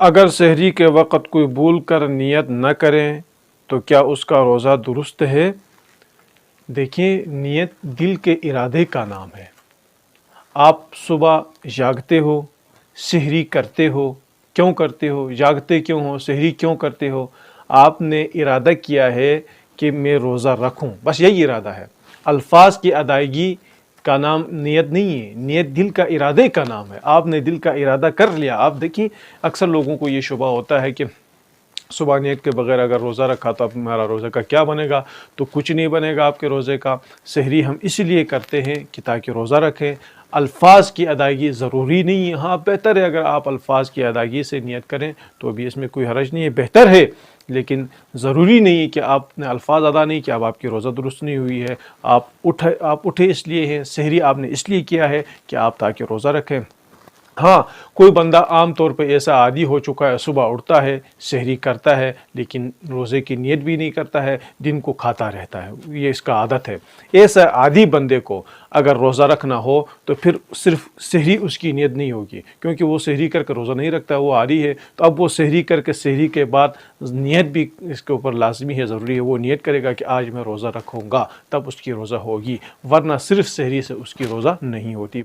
اگر سحری کے وقت کوئی بھول کر نیت نہ کریں تو کیا اس کا روزہ درست ہے؟ دیکھیں، نیت دل کے ارادے کا نام ہے۔ آپ صبح جاگتے ہو، سحری کرتے ہو، کیوں کرتے ہو؟ جاگتے کیوں ہو؟ سحری کیوں کرتے ہو؟ آپ نے ارادہ کیا ہے کہ میں روزہ رکھوں، بس یہی ارادہ ہے۔ الفاظ کی ادائیگی کا نام نیت نہیں ہے، نیت دل کا ارادے کا نام ہے۔ آپ نے دل کا ارادہ کر لیا۔ آپ دیکھیں، اکثر لوگوں کو یہ شبہ ہوتا ہے کہ صبح نیت کے بغیر اگر روزہ رکھا تو اب ہمارا روزے کا کیا بنے گا؟ تو کچھ نہیں بنے گا آپ کے روزے کا۔ سحری ہم اس لیے کرتے ہیں کہ تاکہ روزہ رکھیں۔ الفاظ کی ادائیگی ضروری نہیں ہے، ہاں بہتر ہے اگر آپ الفاظ کی ادائیگی سے نیت کریں تو ابھی اس میں کوئی حرج نہیں ہے، بہتر ہے، لیکن ضروری نہیں ہے کہ آپ نے الفاظ ادا نہیں کیا اب آپ کی روزہ درست نہیں ہوئی ہے۔ آپ اٹھے اس لیے ہیں، سحری آپ نے اس لیے کیا ہے کہ آپ تاکہ روزہ رکھیں۔ ہاں، کوئی بندہ عام طور پہ ایسا عادی ہو چکا ہے، صبح اٹھتا ہے، سحری کرتا ہے لیکن روزے کی نیت بھی نہیں کرتا ہے، دن کو کھاتا رہتا ہے، یہ اس کا عادت ہے۔ ایسا عادی بندے کو اگر روزہ رکھنا ہو تو پھر صرف سحری اس کی نیت نہیں ہوگی، کیونکہ وہ سحری کر کے روزہ نہیں رکھتا ہے، وہ عادی ہے۔ تو اب وہ سحری کر کے، سحری کے بعد نیت بھی اس کے اوپر لازمی ہے، ضروری ہے، وہ نیت کرے گا کہ آج میں روزہ رکھوں گا، تب اس کی روزہ ہوگی، ورنہ صرف سحری سے اس کی روزہ نہیں ہوتی۔